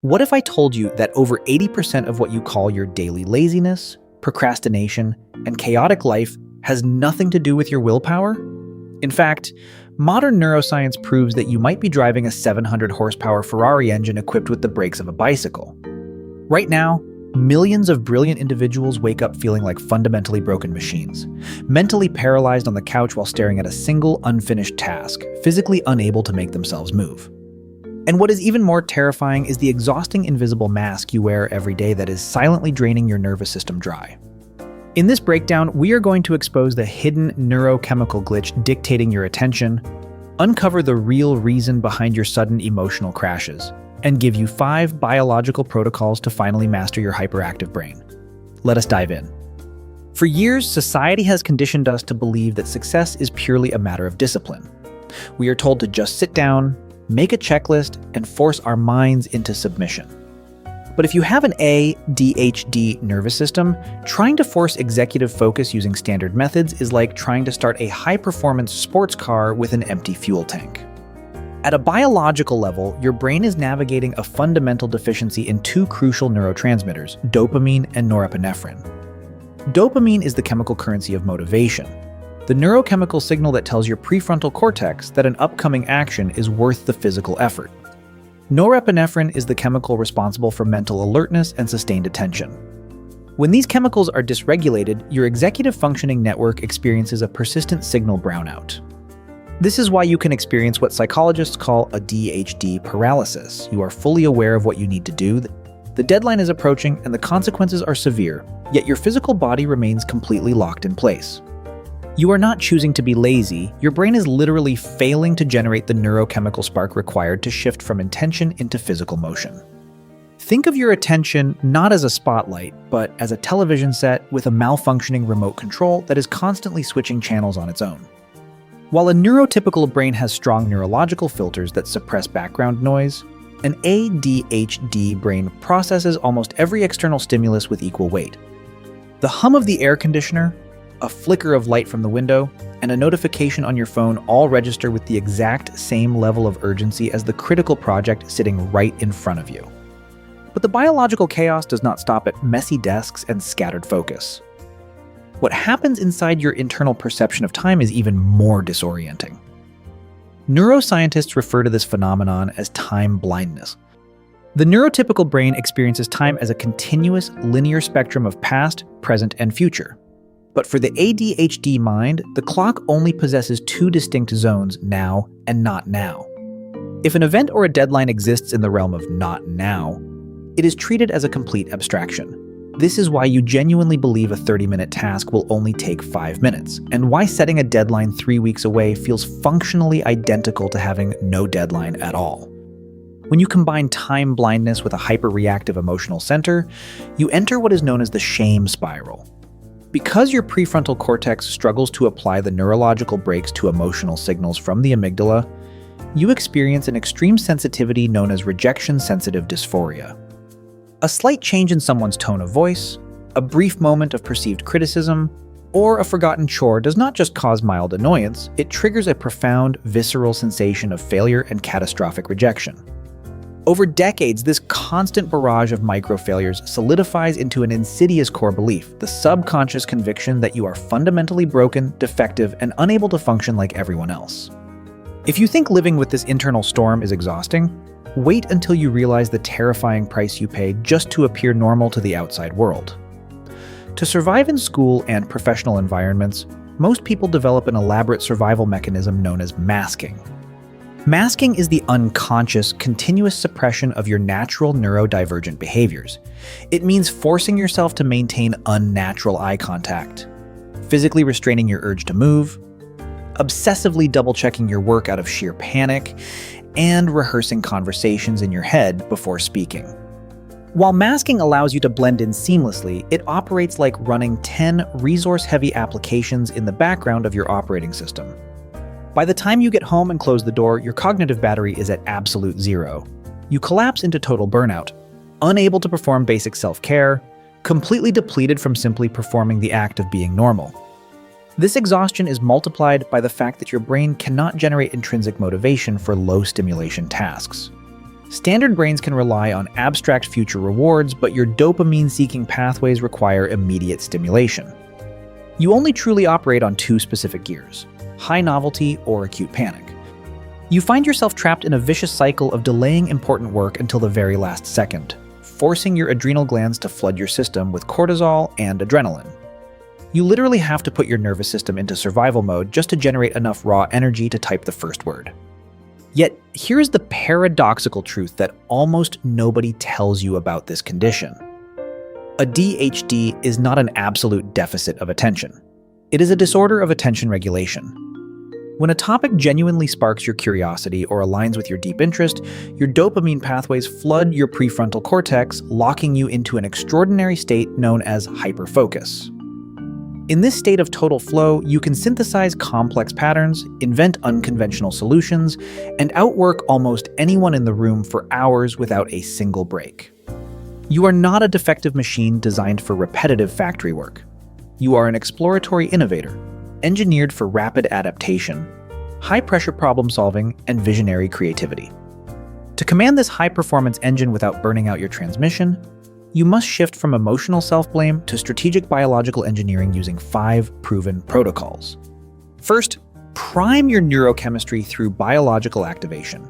What if I told you that over 80% of what you call your daily laziness, procrastination, and chaotic life has nothing to do with your willpower? In fact, modern neuroscience proves that you might be driving a 700 horsepower Ferrari engine equipped with the brakes of a bicycle. Right now, millions of brilliant individuals wake up feeling like fundamentally broken machines, mentally paralyzed on the couch while staring at a single unfinished task, physically unable to make themselves move. And what is even more terrifying is the exhausting invisible mask you wear every day that is silently draining your nervous system dry. In this breakdown, we are going to expose the hidden neurochemical glitch dictating your attention, uncover the real reason behind your sudden emotional crashes, and give you 5 biological protocols to finally master your hyperactive brain. Let us dive in. For years, society has conditioned us to believe that success is purely a matter of discipline. We are told to just sit down, make a checklist, and force our minds into submission. But if you have an ADHD nervous system, trying to force executive focus using standard methods is like trying to start a high-performance sports car with an empty fuel tank. At a biological level, your brain is navigating a fundamental deficiency in 2 crucial neurotransmitters, dopamine and norepinephrine. Dopamine is the chemical currency of motivation, the neurochemical signal that tells your prefrontal cortex that an upcoming action is worth the physical effort. Norepinephrine is the chemical responsible for mental alertness and sustained attention. When these chemicals are dysregulated, your executive functioning network experiences a persistent signal brownout. This is why you can experience what psychologists call a ADHD paralysis. You are fully aware of what you need to do, the deadline is approaching, and the consequences are severe, yet your physical body remains completely locked in place. You are not choosing to be lazy, your brain is literally failing to generate the neurochemical spark required to shift from intention into physical motion. Think of your attention not as a spotlight, but as a television set with a malfunctioning remote control that is constantly switching channels on its own. While a neurotypical brain has strong neurological filters that suppress background noise, an ADHD brain processes almost every external stimulus with equal weight. The hum of the air conditioner, a flicker of light from the window, and a notification on your phone all register with the exact same level of urgency as the critical project sitting right in front of you. But the biological chaos does not stop at messy desks and scattered focus. What happens inside your internal perception of time is even more disorienting. Neuroscientists refer to this phenomenon as time blindness. The neurotypical brain experiences time as a continuous, linear spectrum of past, present, and future. But for the ADHD mind, the clock only possesses 2 distinct zones, now and not now. If an event or a deadline exists in the realm of not now, it is treated as a complete abstraction. This is why you genuinely believe a 30-minute task will only take 5 minutes, and why setting a deadline 3 weeks away feels functionally identical to having no deadline at all. When you combine time blindness with a hyper-reactive emotional center, you enter what is known as the shame spiral. Because your prefrontal cortex struggles to apply the neurological brakes to emotional signals from the amygdala, you experience an extreme sensitivity known as rejection-sensitive dysphoria. A slight change in someone's tone of voice, a brief moment of perceived criticism, or a forgotten chore does not just cause mild annoyance, it triggers a profound, visceral sensation of failure and catastrophic rejection. Over decades, this constant barrage of micro-failures solidifies into an insidious core belief, the subconscious conviction that you are fundamentally broken, defective, and unable to function like everyone else. If you think living with this internal storm is exhausting, wait until you realize the terrifying price you pay just to appear normal to the outside world. To survive in school and professional environments, most people develop an elaborate survival mechanism known as masking. Masking is the unconscious, continuous suppression of your natural neurodivergent behaviors. It means forcing yourself to maintain unnatural eye contact, physically restraining your urge to move, obsessively double-checking your work out of sheer panic, and rehearsing conversations in your head before speaking. While masking allows you to blend in seamlessly, it operates like running 10 resource-heavy applications in the background of your operating system. By the time you get home and close the door, your cognitive battery is at absolute zero. You collapse into total burnout, unable to perform basic self-care, completely depleted from simply performing the act of being normal. This exhaustion is multiplied by the fact that your brain cannot generate intrinsic motivation for low-stimulation tasks. Standard brains can rely on abstract future rewards, but your dopamine-seeking pathways require immediate stimulation. You only truly operate on two specific gears: high novelty or acute panic. You find yourself trapped in a vicious cycle of delaying important work until the very last second, forcing your adrenal glands to flood your system with cortisol and adrenaline. You literally have to put your nervous system into survival mode just to generate enough raw energy to type the first word. Yet, here's the paradoxical truth that almost nobody tells you about this condition. ADHD is not an absolute deficit of attention. It is a disorder of attention regulation. When a topic genuinely sparks your curiosity or aligns with your deep interest, your dopamine pathways flood your prefrontal cortex, locking you into an extraordinary state known as hyperfocus. In this state of total flow, you can synthesize complex patterns, invent unconventional solutions, and outwork almost anyone in the room for hours without a single break. You are not a defective machine designed for repetitive factory work. You are an exploratory innovator, engineered for rapid adaptation, high-pressure problem-solving, and visionary creativity. To command this high-performance engine without burning out your transmission, you must shift from emotional self-blame to strategic biological engineering using 5 proven protocols. First, prime your neurochemistry through biological activation.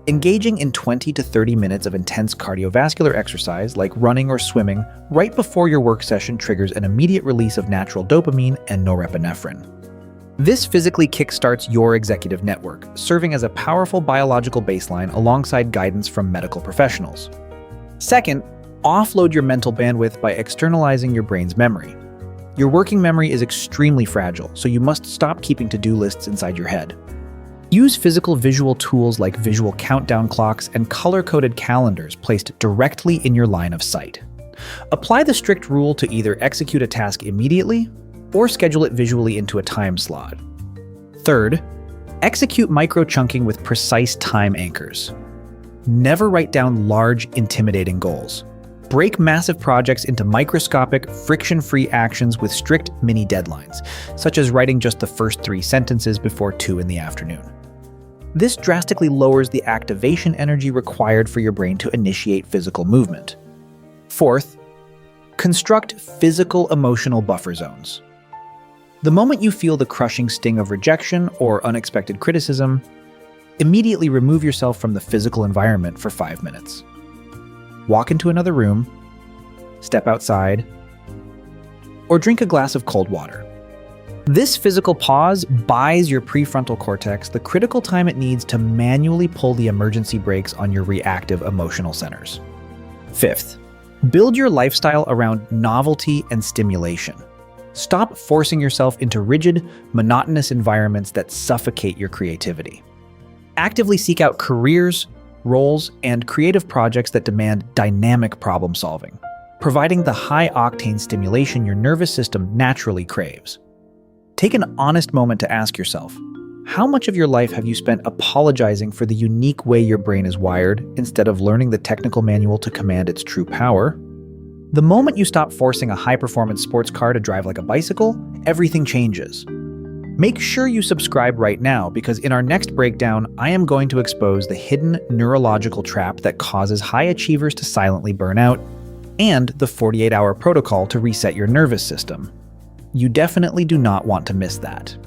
Engaging in 20 to 30 minutes of intense cardiovascular exercise like running or swimming right before your work session triggers an immediate release of natural dopamine and norepinephrine. This physically kickstarts your executive network, serving as a powerful biological baseline alongside guidance from medical professionals. Second, offload your mental bandwidth by externalizing your brain's memory. Your working memory is extremely fragile, so you must stop keeping to-do lists inside your head. Use physical visual tools like visual countdown clocks and color-coded calendars placed directly in your line of sight. Apply the strict rule to either execute a task immediately or schedule it visually into a time slot. Third, execute micro-chunking with precise time anchors. Never write down large, intimidating goals. Break massive projects into microscopic, friction-free actions with strict mini deadlines, such as writing just the first 3 sentences before 2 in the afternoon. This drastically lowers the activation energy required for your brain to initiate physical movement. Fourth, construct physical emotional buffer zones. The moment you feel the crushing sting of rejection or unexpected criticism, immediately remove yourself from the physical environment for 5 minutes. Walk into another room, step outside, or drink a glass of cold water. This physical pause buys your prefrontal cortex the critical time it needs to manually pull the emergency brakes on your reactive emotional centers. Fifth, build your lifestyle around novelty and stimulation. Stop forcing yourself into rigid, monotonous environments that suffocate your creativity. Actively seek out careers, roles, and creative projects that demand dynamic problem solving, providing the high-octane stimulation your nervous system naturally craves. Take an honest moment to ask yourself, how much of your life have you spent apologizing for the unique way your brain is wired instead of learning the technical manual to command its true power? The moment you stop forcing a high-performance sports car to drive like a bicycle, everything changes. Make sure you subscribe right now because in our next breakdown, I am going to expose the hidden neurological trap that causes high achievers to silently burn out and the 48-hour protocol to reset your nervous system. You definitely do not want to miss that.